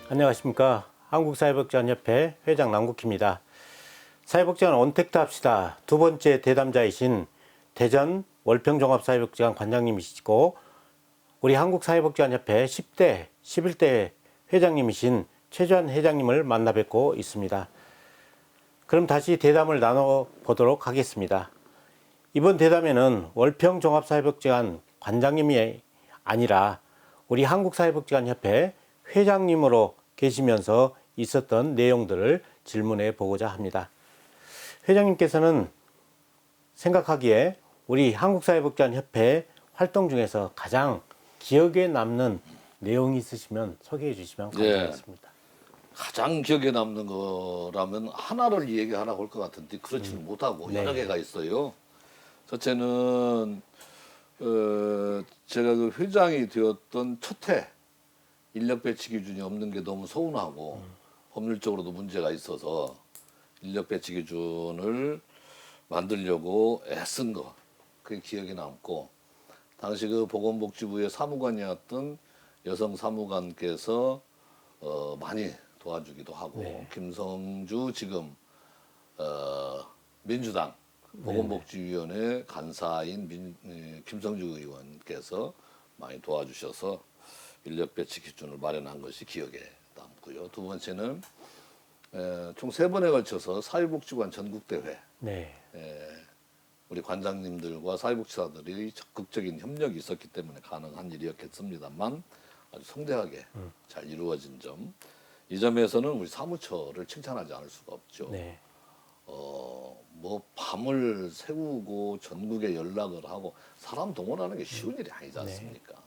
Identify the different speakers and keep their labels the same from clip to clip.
Speaker 1: 안녕하십니까. 한국사회복지관협회 회장 남국희입니다. 사회복지관 언택트 합시다 두 번째 대담자이신 대전 월평종합사회복지관 관장님이시고 우리 한국사회복지관협회 10대, 11대 회장님이신 최주환 회장님을 만나 뵙고 있습니다. 그럼 다시 대담을 나눠보도록 하겠습니다. 이번 대담에는 월평종합사회복지관 관장님이 아니라 우리 한국사회복지관협회 회장님으로 계시면서 있었던 내용들을 질문해 보고자 합니다. 회장님께서는 생각하기에 우리 한국사회복지관협회 활동 중에서 가장 기억에 남는 내용이 있으시면 소개해 주시면 감사하겠습니다.
Speaker 2: 가장 기억에 남는 거라면 하나를 얘기하라고 할 것 같은데 그렇지는 못하고 여러 개가 있어요. 첫째는 제가 그 회장이 되었던 첫 해 인력 배치 기준이 없는 게 너무 서운하고 법률적으로도 문제가 있어서 인력 배치 기준을 만들려고 애쓴 거 그게 기억에 남고, 당시 그 보건복지부의 사무관이었던 여성 사무관께서 많이 도와주기도 하고, 김성주 지금 민주당 보건복지위원회 간사인 김성주 의원께서 많이 도와주셔서 인력 배치 기준을 마련한 것이 기억에 남고요. 두 번째는 총 3번에 걸쳐서 사회복지관 전국대회, 우리 관장님들과 사회복지사들이 적극적인 협력이 있었기 때문에 가능한 일이었겠습니다만 아주 성대하게 잘 이루어진 점, 이 점에서는 우리 사무처를 칭찬하지 않을 수가 없죠. 뭐 밤을 새우고 전국에 연락을 하고 사람 동원하는 게 쉬운 일이 아니지 않습니까?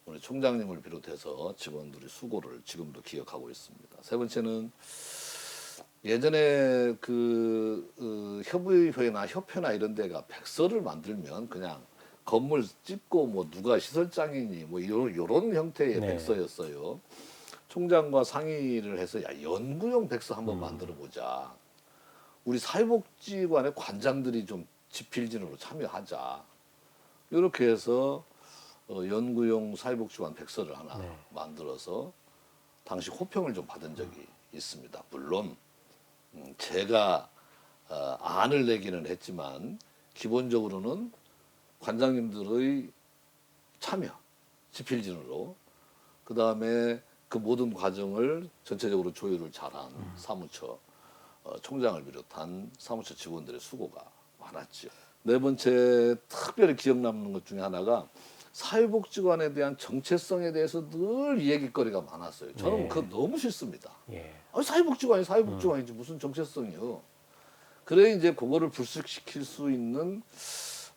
Speaker 2: 우리 총장님을 비롯해서 직원들의 수고를 지금도 기억하고 있습니다. 세 번째는 예전에 협의회나 협회나 이런 데가 백서를 만들면 그냥 건물 찍고 뭐 누가 시설장이니 뭐 이런 형태의 백서였어요. 총장과 상의를 해서 야, 연구용 백서 한번 만들어 보자. 우리 사회복지관의 관장들이 좀 집필진으로 참여하자. 이렇게 해서 연구용 사회복지관 백서를 하나 만들어서 당시 호평을 좀 받은 적이 있습니다. 물론 제가 안을 내기는 했지만 기본적으로는 관장님들의 참여, 집필진으로, 그 다음에 그 모든 과정을 전체적으로 조율을 잘한 사무처 총장을 비롯한 사무처 직원들의 수고가 많았죠. 네 번째 특별히 기억 남는 것 중에 하나가 사회복지관에 대한 정체성에 대해서 늘 얘기거리가 많았어요. 저는 그거 너무 싫습니다. 사회복지관이 사회복지관이지 무슨 정체성이요. 그래 이제 그거를 불식시킬 수 있는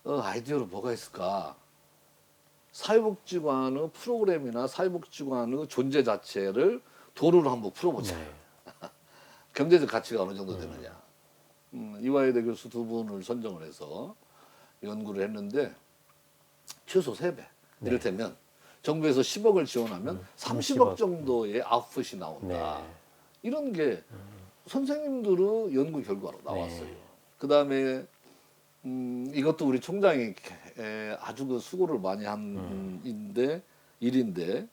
Speaker 2: 아이디어로 뭐가 있을까. 사회복지관의 프로그램이나 사회복지관의 존재 자체를 돈으로 한번 풀어보자. 경제적 가치가 어느 정도 되느냐. 이화여대 교수 2분을 선정을 해서 연구를 했는데 최소 3배. 이를테면 정부에서 10억을 지원하면 30억 정도의 아웃풋이 나온다. 이런 게 선생님들의 연구 결과로 나왔어요. 그 다음에 이것도 우리 총장이 아주 그 수고를 많이 한 일인데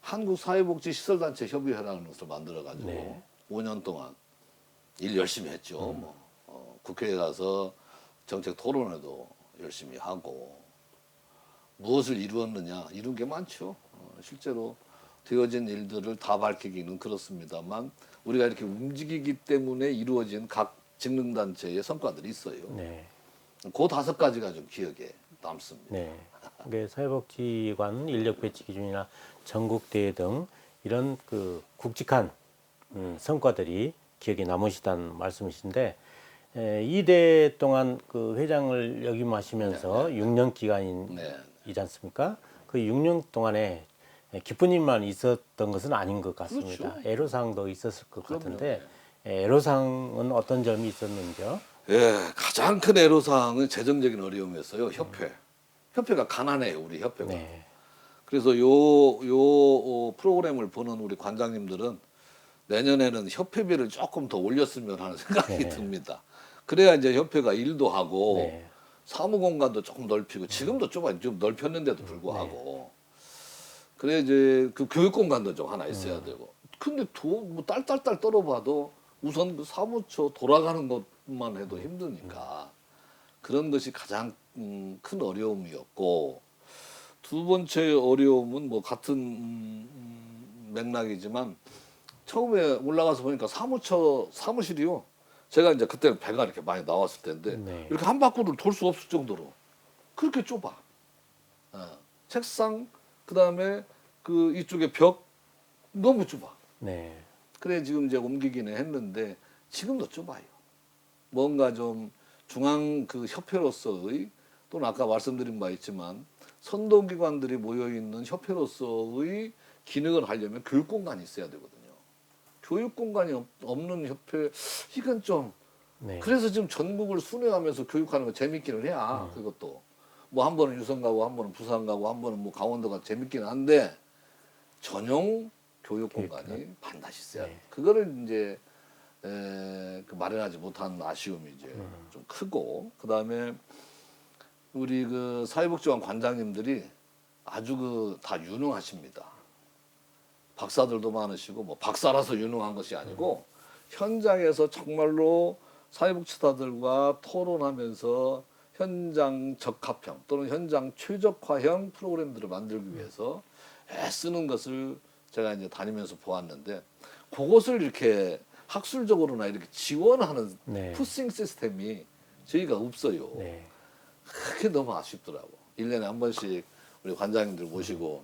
Speaker 2: 한국사회복지시설단체 협의회라는 것을 만들어가지고 5년 동안 일 열심히 했죠. 국회에 가서 정책 토론회도 열심히 하고, 무엇을 이루었느냐, 이룬 게 많죠. 실제로 되어진 일들을 다 밝히기는 그렇습니다만 우리가 이렇게 움직이기 때문에 이루어진 각 직능단체의 성과들이 있어요. 그 5가지가 좀 기억에 남습니다.
Speaker 1: 사회복지관 인력 배치 기준이나 전국대회 등 이런 그 굵직한 성과들이 기억에 남으시다는 말씀이신데, 2대 동안 그 회장을 역임하시면서 6년 기간이지 않습니까? 그 6년 동안에 기쁜 일만 있었던 것은 아닌 것 같습니다.
Speaker 2: 그렇죠.
Speaker 1: 애로사항도 있었을 것 같은데, 애로사항은 어떤 점이 있었는지요?
Speaker 2: 가장 큰 애로사항은 재정적인 어려움이었어요. 협회가 가난해요, 우리 협회가. 그래서 요 프로그램을 보는 우리 관장님들은 내년에는 협회비를 조금 더 올렸으면 하는 생각이 듭니다. 그래야 이제 협회가 일도 하고 사무 공간도 조금 넓히고, 지금도 좀 넓혔는데도 불구하고 그래 이제 그 교육 공간도 좀 하나 있어야 되고, 근데 뭐 딸딸딸 떨어봐도 우선 그 사무처 돌아가는 것만 해도 힘드니까 그런 것이 가장 큰 어려움이었고, 두 번째 어려움은 뭐 같은 맥락이지만 처음에 올라가서 보니까 사무처 사무실이요. 제가 이제 그때 배가 이렇게 많이 나왔을 때인데
Speaker 1: 네.
Speaker 2: 이렇게 한 바퀴를 돌 수 없을 정도로 그렇게 좁아. 책상 그다음에 그 이쪽에 벽 너무 좁아.
Speaker 1: 네.
Speaker 2: 그래 지금 이제 옮기기는 했는데 지금도 좁아요. 뭔가 좀 중앙 그 협회로서의, 또는 아까 말씀드린 바 있지만 선도기관들이 모여 있는 협회로서의 기능을 하려면 교육 공간이 있어야 되거든요. 교육 공간이 없는 협회, 이건 좀
Speaker 1: 네.
Speaker 2: 그래서 지금 전국을 순회하면서 교육하는 거 재밌기는 해야. 그것도 뭐 한 번은 유성 가고 한 번은 부산 가고 한 번은 뭐 강원도 가고 재밌기는 한데 전용 교육 공간이 반드시 있어야 돼.
Speaker 1: 네.
Speaker 2: 그거를 이제 그 마련하지 못한 아쉬움이 이제 좀 크고, 그다음에 우리 그 사회복지관 관장님들이 아주 그 다 유능하십니다. 박사들도 많으시고, 뭐 박사라서 유능한 것이 아니고 현장에서 정말로 사회복지사들과 토론하면서 현장 적합형 또는 현장 최적화형 프로그램들을 만들기 위해서 애쓰는 것을 제가 이제 다니면서 보았는데, 그것을 이렇게 학술적으로나 이렇게 지원하는
Speaker 1: 네.
Speaker 2: 푸싱 시스템이 저희가 없어요.
Speaker 1: 네.
Speaker 2: 그게 너무 아쉽더라고. 1년에 한 번씩 우리 관장님들 모시고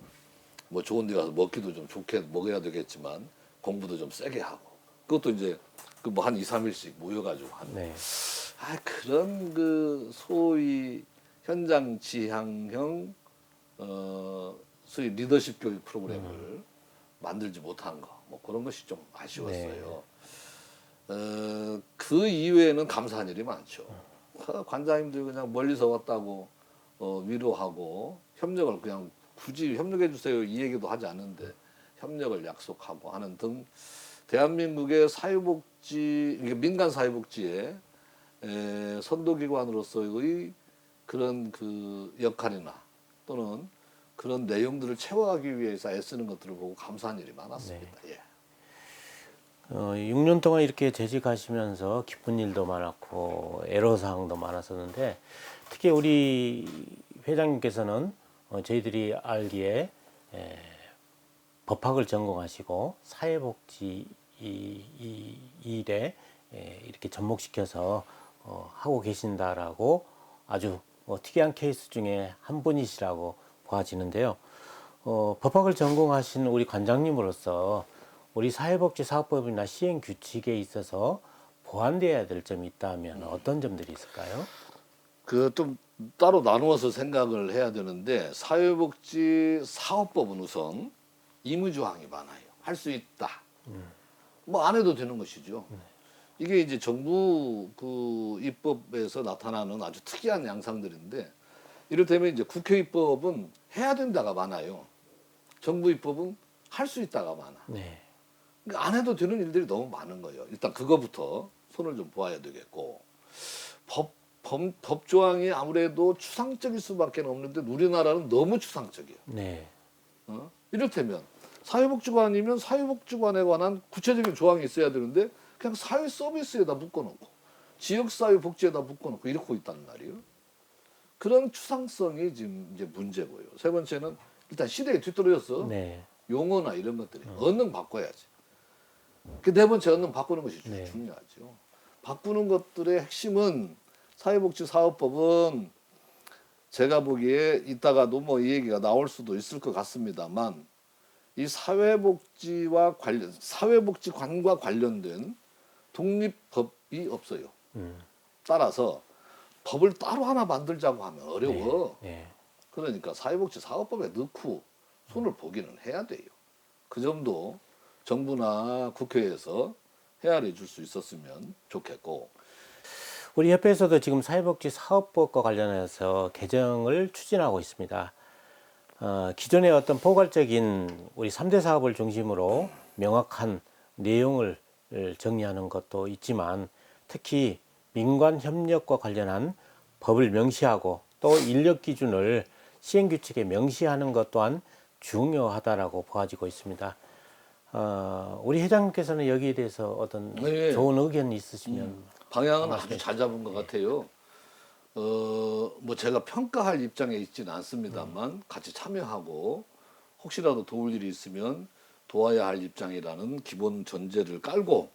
Speaker 2: 뭐 좋은 데 가서 먹기도 좀 좋게 먹어야 되겠지만 공부도 좀 세게 하고, 그것도 이제 그 뭐 한 2, 3일씩 모여가지고 하는.
Speaker 1: 네.
Speaker 2: 그런 그 소위 현장 지향형 소위 리더십 교육 프로그램을 만들지 못한 거, 뭐 그런 것이 좀 아쉬웠어요. 그 이외에는 감사한 일이 많죠. 관장님들 그냥 멀리서 왔다고 위로하고 협력을 그냥 굳이 협력해 주세요 이 얘기도 하지 않는데 협력을 약속하고 하는 등 대한민국의 사회복지, 민간 사회복지의 선도기관으로서의 그런 그 역할이나 또는 그런 내용들을 채워가기 위해서 애쓰는 것들을 보고 감사한 일이 많았습니다. 예.
Speaker 1: 6년 동안 이렇게 재직하시면서 기쁜 일도 많았고 애로사항도 많았었는데, 특히 우리 회장님께서는 저희들이 알기에 법학을 전공하시고 사회복지 이 일에 이렇게 접목시켜서 하고 계신다라고 아주 특이한 케이스 중에 한 분이시라고 보아지는데요. 법학을 전공하신 우리 관장님으로서 우리 사회복지사업법이나 시행규칙에 있어서 보완돼야 될 점이 있다면 어떤 점들이 있을까요?
Speaker 2: 그 좀 따로 나누어서 생각을 해야 되는데, 사회복지 사업법은 우선 의무조항이 많아요. 할 수 있다. 뭐 안 해도 되는 것이죠. 이게 이제 정부 그 입법에서 나타나는 아주 특이한 양상들인데, 이를테면 이제 국회 입법은 해야 된다가 많아요. 정부 입법은 할 수 있다가 많아.
Speaker 1: 네.
Speaker 2: 그러니까 안 해도 되는 일들이 너무 많은 거예요. 일단 그거부터 손을 좀 보아야 되겠고, 법 조항이 아무래도 추상적일 수밖에 없는데 우리나라는 너무 추상적이에요.
Speaker 1: 네.
Speaker 2: 이를테면 사회복지관이면 사회복지관에 관한 구체적인 조항이 있어야 되는데 그냥 사회 서비스에다 묶어놓고 지역사회복지에다 묶어놓고 이러고 있다는 말이에요. 그런 추상성이 지금 이제 문제고요. 세 번째는 일단 시대에 뒤떨어졌어.
Speaker 1: 네.
Speaker 2: 용어나 이런 것들이 언능 바꿔야지. 그 네 번째 언능 바꾸는 것이
Speaker 1: 네.
Speaker 2: 중요하죠. 바꾸는 것들의 핵심은 사회복지사업법은 제가 보기에 이따가도 뭐 이 얘기가 나올 수도 있을 것 같습니다만, 이 사회복지관과 관련된 독립법이 없어요. 따라서 법을 따로 하나 만들자고 하면 어려워.
Speaker 1: 네. 네.
Speaker 2: 그러니까 사회복지사업법에 넣고 손을 보기는 해야 돼요. 그 점도 정부나 국회에서 헤아려 줄 수 있었으면 좋겠고.
Speaker 1: 우리 협회에서도 지금 사회복지사업법과 관련해서 개정을 추진하고 있습니다. 기존의 어떤 포괄적인 우리 3대 사업을 중심으로 명확한 내용을 정리하는 것도 있지만, 특히 민관 협력과 관련한 법을 명시하고 또 인력 기준을 시행규칙에 명시하는 것 또한 중요하다라고 보아지고 있습니다. 우리 회장님께서는 여기에 대해서 어떤
Speaker 2: 네.
Speaker 1: 좋은 의견이 있으시면
Speaker 2: 방향은 아주 잘 잡은 것 같아요. 뭐 제가 평가할 입장에 있지는 않습니다만 같이 참여하고 혹시라도 도울 일이 있으면 도와야 할 입장이라는 기본 전제를 깔고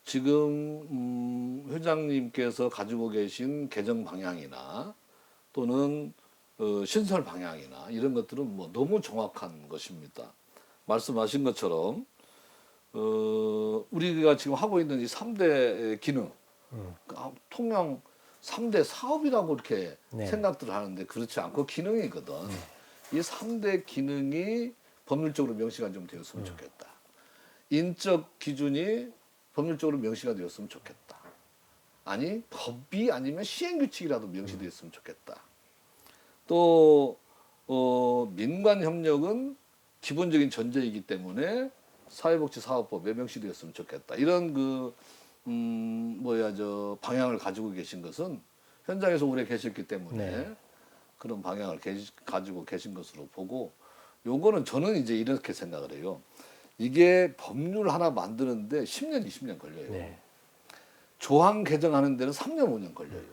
Speaker 2: 지금 회장님께서 가지고 계신 개정 방향이나 또는 신설 방향이나 이런 것들은 뭐 너무 정확한 것입니다. 말씀하신 것처럼 우리가 지금 하고 있는 이 3대 기능 통영 3대 사업이라고 이렇게
Speaker 1: 네.
Speaker 2: 생각들 하는데 그렇지 않고 기능이거든. 이 3대 기능이 법률적으로 명시가 좀 되었으면 좋겠다. 인적 기준이 법률적으로 명시가 되었으면 좋겠다. 아니 법이 아니면 시행규칙이라도 명시되었으면 좋겠다. 또 민관 협력은 기본적인 전제이기 때문에 사회복지사업법에 명시되었으면 좋겠다. 이런 방향을 가지고 계신 것은 현장에서 오래 계셨기 때문에
Speaker 1: 네.
Speaker 2: 그런 방향을 가지고 계신 것으로 보고 요거는 저는 이제 이렇게 생각을 해요. 이게 법률 하나 만드는데 10년, 20년 걸려요.
Speaker 1: 네.
Speaker 2: 조항 개정하는 데는 3년, 5년 걸려요.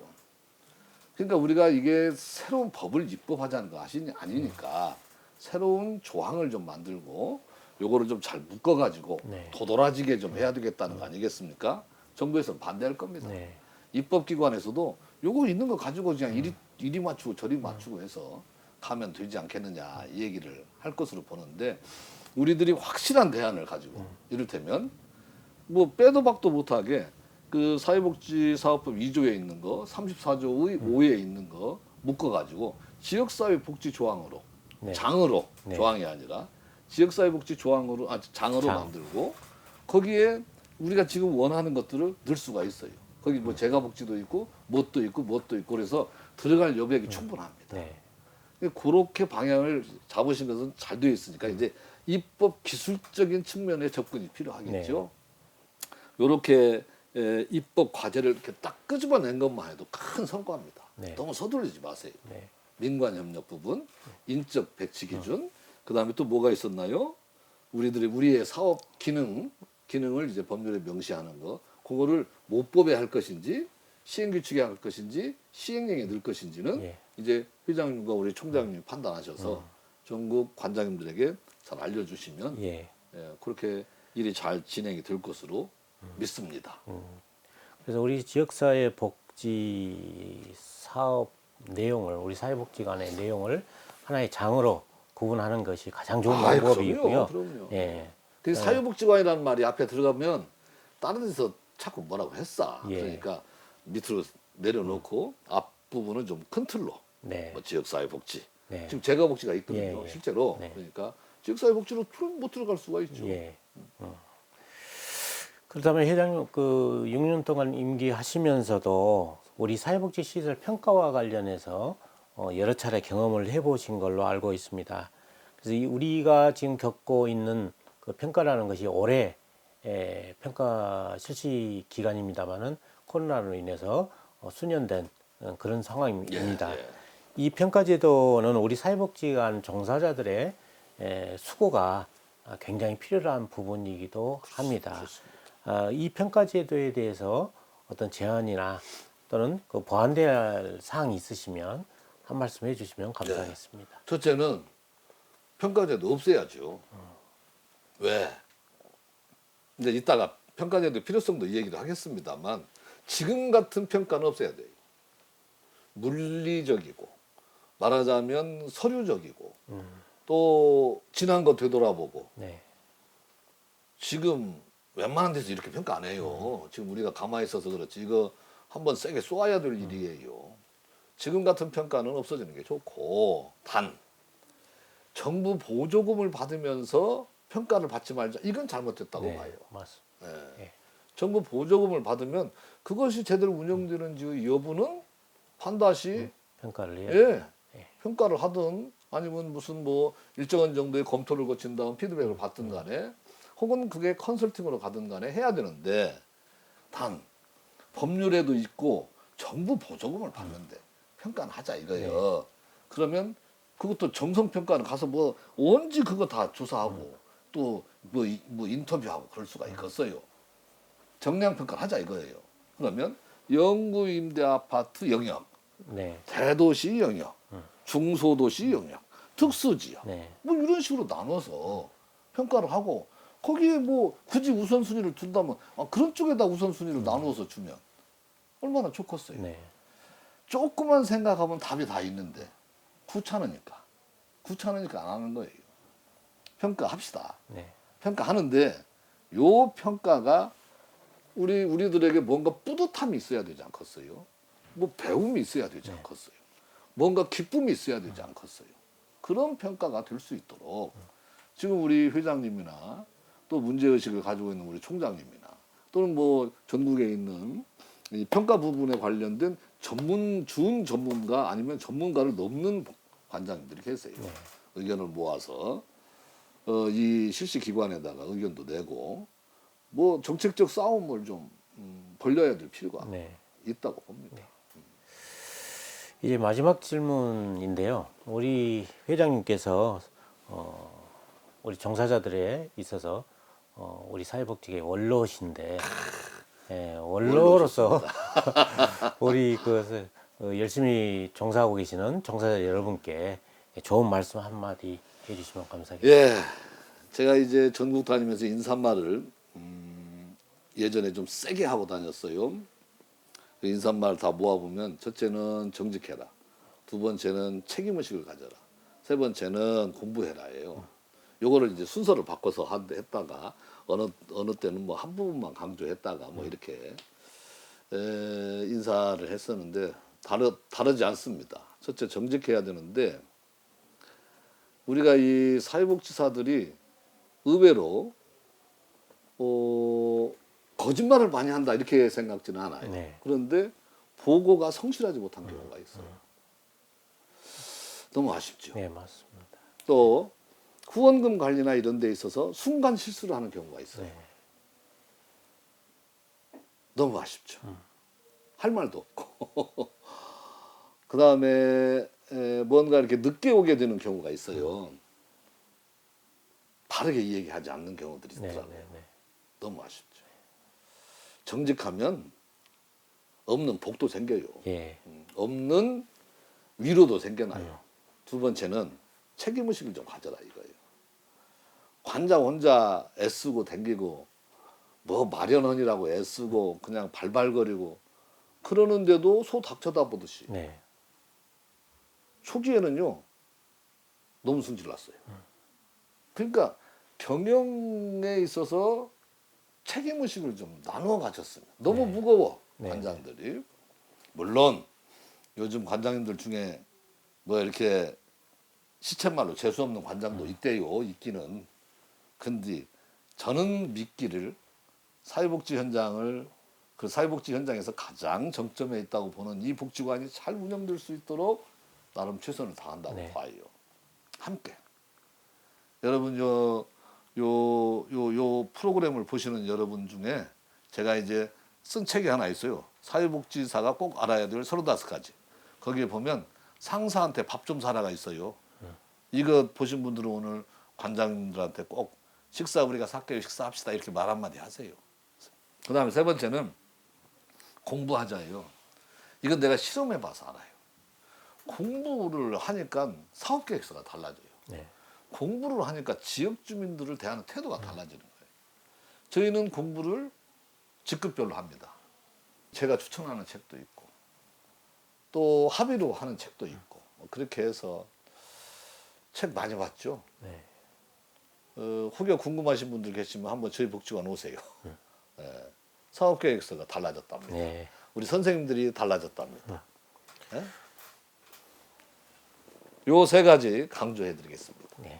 Speaker 2: 그러니까 우리가 이게 새로운 법을 입법하자는 거 아니니까 새로운 조항을 좀 만들고 요거를 좀 잘 묶어가지고
Speaker 1: 네.
Speaker 2: 도드라지게 좀 해야 되겠다는 거 아니겠습니까? 정부에서 반대할 겁니다.
Speaker 1: 네.
Speaker 2: 입법기관에서도 요거 있는 거 가지고 그냥 이리 맞추고 저리 맞추고 해서 가면 되지 않겠느냐 이 얘기를 할 것으로 보는데 우리들이 확실한 대안을 가지고 이를테면 뭐 빼도 박도 못하게 그 사회복지사업법 2조에 있는 거 34조의 5에 있는 거 묶어가지고 지역사회복지 조항으로
Speaker 1: 네.
Speaker 2: 장으로
Speaker 1: 네.
Speaker 2: 조항이 아니라 지역사회복지 조항으로 장으로 만들고 거기에 우리가 지금 원하는 것들을 넣을 수가 있어요. 거기 뭐 재가복지도 있고 뭣도 있고 그래서 들어갈 여백이 충분합니다.
Speaker 1: 네.
Speaker 2: 그렇게 방향을 잡으신 것은 잘 되어 있으니까 이제 입법 기술적인 측면의 접근이 필요하겠죠. 이렇게 입법 과제를 이렇게 딱 끄집어낸 것만 해도 큰 성과입니다.
Speaker 1: 네.
Speaker 2: 너무 서두르지 마세요.
Speaker 1: 네.
Speaker 2: 민관협력 부분, 인적 배치 기준, 그다음에 또 뭐가 있었나요? 우리의 사업 기능을 이제 법률에 명시하는 거, 그거를 모법에 할 것인지 시행규칙에 할 것인지 시행령에 넣을 것인지는
Speaker 1: 예.
Speaker 2: 이제 회장님과 우리 총장님이 판단하셔서 전국 관장님들에게 잘 알려주시면
Speaker 1: 예.
Speaker 2: 그렇게 일이 잘 진행이 될 것으로 믿습니다.
Speaker 1: 그래서 우리 지역사회 복지 사업 내용을 우리 사회복지관의 내용을 하나의 장으로 구분하는 것이 가장 좋은 방법이고요.
Speaker 2: 그럼요.
Speaker 1: 예.
Speaker 2: 그 사회복지관이라는 말이 앞에 들어가면 다른 데서 자꾸 뭐라고 했어.
Speaker 1: 예.
Speaker 2: 그러니까 밑으로 내려놓고 앞부분은 좀 큰 틀로
Speaker 1: 네.
Speaker 2: 뭐 지역사회복지.
Speaker 1: 네.
Speaker 2: 지금 재가복지가 있거든요.
Speaker 1: 예, 예.
Speaker 2: 실제로.
Speaker 1: 네.
Speaker 2: 그러니까 지역사회복지로 못 들어갈 수가 있죠.
Speaker 1: 예. 그렇다면 회장님 그 6년 동안 임기하시면서도 우리 사회복지 시설 평가와 관련해서 여러 차례 경험을 해보신 걸로 알고 있습니다. 그래서 우리가 지금 겪고 있는 그 평가라는 것이 올해 평가 실시 기간입니다만은 코로나로 인해서 수년된 그런 상황입니다.
Speaker 2: 예.
Speaker 1: 이 평가제도는 우리 사회복지관 종사자들의 수고가 굉장히 필요한 부분이기도 합니다. 이 평가제도에 대해서 어떤 제안이나 또는 그 보완돼야 할 사항이 있으시면 한 말씀 해주시면 감사하겠습니다.
Speaker 2: 첫째는 평가제도 없애야죠. 왜? 이제 이따가 평가제도 필요성도 이 얘기도 하겠습니다만 지금 같은 평가는 없애야 돼요. 물리적이고 말하자면 서류적이고 또 지난 거 되돌아보고
Speaker 1: 네.
Speaker 2: 지금 웬만한 데서 이렇게 평가 안 해요. 지금 우리가 가만히 있어서 그렇지 이거 한번 세게 쏘아야 될 일이에요. 지금 같은 평가는 없어지는 게 좋고 단 정부 보조금을 받으면서 평가를 받지 말자 이건 잘못됐다고
Speaker 1: 네.
Speaker 2: 봐요.
Speaker 1: 맞습니다.
Speaker 2: 예.
Speaker 1: 예.
Speaker 2: 정부 보조금을 받으면 그것이 제대로 운영되는지 여부는 반드시
Speaker 1: 평가를 해야
Speaker 2: 예,
Speaker 1: 예.
Speaker 2: 평가를 하든 아니면 무슨 뭐 일정한 정도의 검토를 거친 다음 피드백을 받든 간에 혹은 그게 컨설팅으로 가든 간에 해야 되는데 단 법률에도 있고 정부 보조금을 받는데 평가는 하자 이거예요. 그러면 그것도 정성평가는 가서 뭐 언제 그거 다 조사하고 또 뭐 인터뷰하고 그럴 수가 있겠어요. 정량 평가를 하자 이거예요. 그러면 영구 임대 아파트 영역,
Speaker 1: 네.
Speaker 2: 대도시 영역, 중소도시 영역, 특수지역
Speaker 1: 네.
Speaker 2: 뭐 이런 식으로 나눠서 평가를 하고 거기에 뭐 굳이 우선순위를 둔다면 그런 쪽에다 우선순위를 나누어서 주면 얼마나 좋겠어요.
Speaker 1: 네.
Speaker 2: 조금만 생각하면 답이 다 있는데 귀찮으니까 안 하는 거예요. 평가합시다.
Speaker 1: 네.
Speaker 2: 평가하는데 요 평가가 우리들에게 뭔가 뿌듯함이 있어야 되지 않겠어요? 뭐 배움이 있어야 되지 않겠어요? 뭔가 기쁨이 있어야 되지 않겠어요? 그런 평가가 될 수 있도록 지금 우리 회장님이나 또 문제의식을 가지고 있는 우리 총장님이나 또는 뭐 전국에 있는 이 평가 부분에 관련된 준 전문가 아니면 전문가를 넘는 관장님들이 계세요.
Speaker 1: 네.
Speaker 2: 의견을 모아서 이 실시 기관에다가 의견도 내고 뭐 정책적 싸움을 좀 벌려야 될 필요가
Speaker 1: 네.
Speaker 2: 있다고 봅니다.
Speaker 1: 이제 마지막 질문인데요. 우리 회장님께서 우리 종사자들에 있어서 우리 사회복지계 원로신데 원로로서 우리 열심히 종사하고 계시는 종사자 여러분께 좋은 말씀 한마디 해주시면 감사하겠습니다.
Speaker 2: 예, 제가 이제 전국 다니면서 인사말을 예전에 좀 세게 하고 다녔어요. 그 인사말 다 모아보면 첫째는 정직해라, 두 번째는 책임의식을 가져라, 세 번째는 공부해라예요. 요거를 이제 순서를 바꿔서 했다가 어느 때는 뭐 한 부분만 강조했다가 뭐 이렇게 인사를 했었는데 다르지 않습니다. 첫째 정직해야 되는데 우리가 이 사회복지사들이 의외로 거짓말을 많이 한다 이렇게 생각지는 않아요.
Speaker 1: 네.
Speaker 2: 그런데 보고가 성실하지 못한 경우가 있어요. 너무 아쉽죠.
Speaker 1: 네, 맞습니다.
Speaker 2: 또 후원금 관리나 이런 데 있어서 순간 실수를 하는 경우가 있어요.
Speaker 1: 네.
Speaker 2: 너무 아쉽죠. 할 말도 없고. 그 다음에 뭔가 이렇게 늦게 오게 되는 경우가 있어요. 바르게 얘기하지 않는 경우들이
Speaker 1: 네,
Speaker 2: 있더라고요.
Speaker 1: 네, 네.
Speaker 2: 너무 아쉽죠. 정직하면 없는 복도 생겨요.
Speaker 1: 예.
Speaker 2: 없는 위로도 생겨나요. 두 번째는 책임의식을 좀 가져라 이거예요. 관장 혼자 애쓰고 댕기고 뭐 마련원이라고 애쓰고 그냥 발발거리고 그러는데도 소 닭 쳐다보듯이
Speaker 1: 네.
Speaker 2: 초기에는요 너무 승질났어요. 그러니까 경영에 있어서 책임의식을 좀 나누어 가졌으면 너무 무거워
Speaker 1: 네.
Speaker 2: 관장들이. 물론 요즘 관장님들 중에 뭐 이렇게 시쳇말로 재수 없는 관장도 있대요. 있기는. 근데 저는 믿기를 사회복지 현장을 그 사회복지 현장에서 가장 정점에 있다고 보는 이 복지관이 잘 운영될 수 있도록 나름 최선을 다한다고
Speaker 1: 네.
Speaker 2: 봐요. 함께. 여러분 요 프로그램을 보시는 여러분 중에 제가 이제 쓴 책이 하나 있어요. 사회복지사가 꼭 알아야 될 35가지. 거기에 보면 상사한테 밥 좀 사라가 있어요. 이거 보신 분들은 오늘 관장님들한테 꼭 식사 우리가 살게요. 식사합시다. 이렇게 말 한마디 하세요. 그 다음에 세 번째는 공부하자예요. 이건 내가 실험해봐서 알아요. 공부를 하니까 사업계획서가 달라져요.
Speaker 1: 네.
Speaker 2: 공부를 하니까 지역 주민들을 대하는 태도가 달라지는 거예요. 저희는 공부를 직급별로 합니다. 제가 추천하는 책도 있고 또 합의로 하는 책도 있고 그렇게 해서 책 많이 봤죠.
Speaker 1: 네.
Speaker 2: 혹여 궁금하신 분들 계시면 한번 저희 복지관 오세요. 사업계획서가 달라졌답니다.
Speaker 1: 네.
Speaker 2: 우리 선생님들이 달라졌답니다. 요 세 가지 강조해드리겠습니다.
Speaker 1: 네.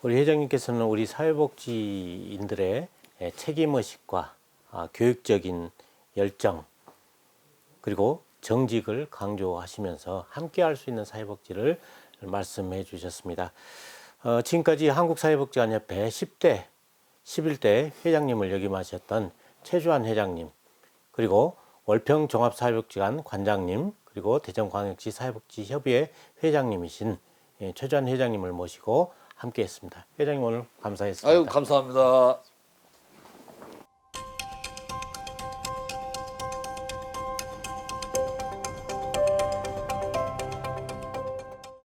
Speaker 1: 우리 회장님께서는 우리 사회복지인들의 책임의식과 교육적인 열정 그리고 정직을 강조하시면서 함께 할 수 있는 사회복지를 말씀해 주셨습니다. 지금까지 한국사회복지관협회 10대, 11대 회장님을 역임하셨던 최주환 회장님 그리고 월평종합사회복지관 관장님 그리고 대전광역시 사회복지협의회 회장님이신 최주환 회장님을 모시고 함께했습니다. 회장님 오늘 감사했습니다.
Speaker 2: 아유 감사합니다.